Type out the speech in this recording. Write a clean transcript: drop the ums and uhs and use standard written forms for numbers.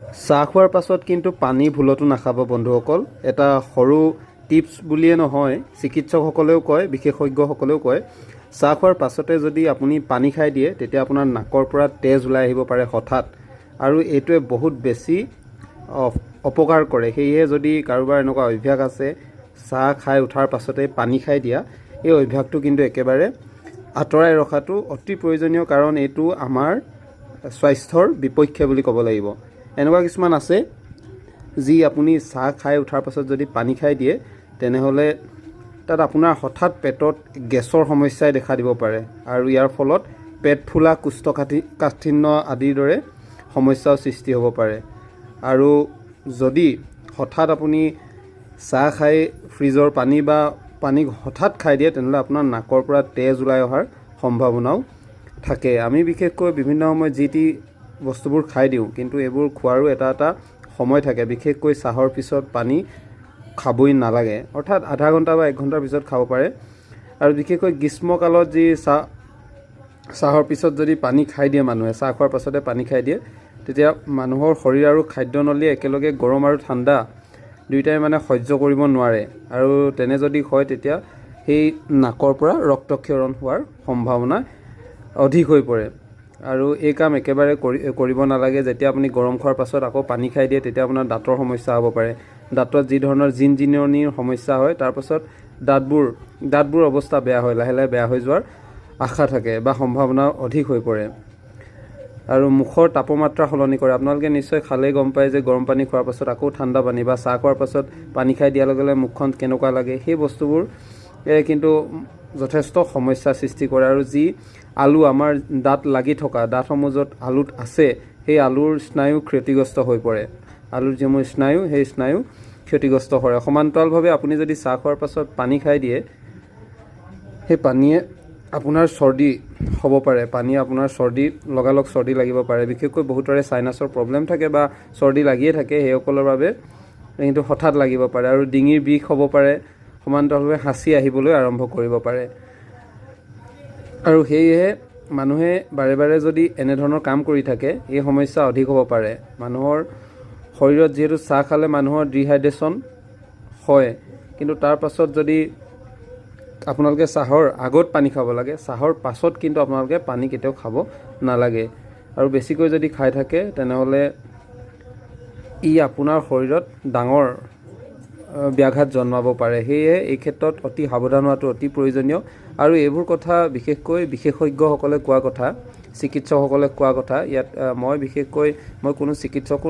চাহ খোৱাৰ পাছত কিন্তু পানী ভুলতো নাখাব বন্ধুসকল। এটা সৰু টিপছ বুলিয়ে নহয়, চিকিৎসকসকলেও কয়, বিশেষজ্ঞসকলেও কয়, চাহ খোৱাৰ পাছতে যদি আপুনি পানী খাই দিয়ে তেতিয়া আপোনাৰ নাকৰ পৰা তেজ ওলাই আহিব পাৰে হঠাৎ, আৰু এইটোৱে বহুত বেছি অপকাৰ কৰে। সেয়েহে যদি কাৰোবাৰ এনেকুৱা অভ্যাস আছে চাহ খাই উঠাৰ পাছতে পানী খাই দিয়া, এই অভ্যাসটো কিন্তু একেবাৰে আঁতৰাই ৰখাটো অতি প্ৰয়োজনীয়, কাৰণ এইটো আমাৰ স্বাস্থ্যৰ বিপক্ষে বুলি ক'ব লাগিব। এনেকুৱা কিছুমান আছে যি আপুনি চাহ খাই উঠাৰ পাছত যদি পানী খাই দিয়ে তেনেহ'লে তাত আপোনাৰ হঠাৎ পেটত গেছৰ সমস্যাই দেখা দিব পাৰে, আৰু ইয়াৰ ফলত পেট ফুলা, কোষ্ঠকাঠিন্য আদিৰ দৰে সমস্যাৰ সৃষ্টি হ'ব পাৰে। আৰু যদি হঠাৎ আপুনি চাহ খাই ফ্ৰিজৰ পানী হঠাৎ খাই দিয়ে তেনেহ'লে আপোনাৰ নাকৰ পৰা তেজ ওলাই অহাৰ সম্ভাৱনাও থাকে। আমি বিশেষকৈ বিভিন্ন সময়ত যি টি বস্তুবোৰ খাই দিওঁ, কিন্তু এইবোৰ খোৱাৰো এটা সময় থাকে। বিশেষকৈ চাহৰ পিছত পানী খাবই নালাগে, অৰ্থাৎ আধা ঘণ্টা বা 1 ঘণ্টাৰ পিছত খাব পাৰে। আৰু বিশেষকৈ গ্ৰীষ্মকালত যি চাহৰ পিছত যদি পানী খাই দিয়ে মানুহে, চাহ খোৱাৰ পাছতে পানী খাই দিয়ে, তেতিয়া মানুহৰ শৰীৰ আৰু খাদ্যনলীয়ে একেলগে গৰম আৰু ঠাণ্ডা দুয়োটাই সহ্য কৰিব নোৱাৰে, আৰু তেনে যদি হয় তেতিয়া সেই নাকৰ পৰা ৰক্তক্ষৰণ হোৱাৰ সম্ভাৱনা অধিক হৈ পৰে। আৰু এই কাম একেবাৰে কৰিব নালাগে। যেতিয়া আপুনি গৰম খোৱাৰ পাছত আকৌ পানী খাই দিয়ে তেতিয়া আপোনাৰ দাঁতৰ সমস্যা হ'ব পাৰে। দাঁতত যি ধৰণৰ জিনজিননিৰ সমস্যা হয়, তাৰপাছত দাঁতবোৰ অৱস্থা বেয়া হয়, লাহে লাহে বেয়া হৈ যোৱাৰ আশা থাকে বা সম্ভাৱনা অধিক হৈ পৰে। আৰু মুখৰ তাপমাত্ৰা সলনি কৰে। আপোনালোকে নিশ্চয় খালেই গম পায় যে গৰম পানী খোৱাৰ পাছত আকৌ ঠাণ্ডা পানী বা চাহ খোৱাৰ পাছত পানী খাই দিয়াৰ লগে লগে মুখখন কেনেকুৱা লাগে, সেই বস্তুবোৰ কিন্তু যথেষ্ট সমস্যাৰ সৃষ্টি কৰে। আৰু যি আলু আমাৰ দাঁত লাগি থকা দাঁতসমূহ য'ত আলুত আছে, সেই আলুৰ স্নায়ু ক্ষতিগ্ৰস্ত হৈ পৰে। আলুৰ যিসমূহ স্নায়ু, সেই স্নায়ু ক্ষতিগ্ৰস্ত কৰে। সমান্তৰালভাৱে আপুনি যদি চাহ খোৱাৰ পাছত পানী খাই দিয়ে, সেই পানীয়ে আপোনাৰ চৰ্দি হ'ব পাৰে। পানীয়ে আপোনাৰ লগালগ চৰ্দি লাগিব পাৰে। বিশেষকৈ বহুতৰে চাইনাছৰ প্ৰব্লেম থাকে বা চৰ্দি লাগিয়ে থাকে, সেইসকলৰ বাবে কিন্তু হঠাৎ লাগিব পাৰে। আৰু ডিঙিৰ বিষ হ'ব পাৰে, সমান্তৰালভাৱে হাঁচি আহিবলৈ আৰম্ভ কৰিব পাৰে। আৰু সেয়েহে মানুহে বাৰে বাৰে যদি এনেধৰণৰ কাম কৰি থাকে এই সমস্যা অধিক হ'ব পাৰে। মানুহৰ শৰীৰত যিহেতু চাহ খালে মানুহৰ ডিহাইড্ৰেশ্যন হয়, কিন্তু তাৰ পাছত যদি আপোনালোকে চাহৰ আগত পানী খাব লাগে, চাহৰ পাছত কিন্তু আপোনালোকে পানী কেতিয়াও খাব নালাগে। আৰু বেছিকৈ যদি খাই থাকে তেনেহ'লে ই আপোনাৰ শৰীৰত ডাঙৰ ব্যাঘাত জন্মাব পাৰে। সেয়ে এই ক্ষেত্ৰত অতি সাৱধান হোৱাটো অতি প্ৰয়োজনীয়। আৰু এইবোৰ কথা বিশেষকৈ বিশেষজ্ঞসকলে কোৱা কথা, চিকিৎসকসকলে কোৱা কথা। ইয়াত মই কোনো চিকিৎসকো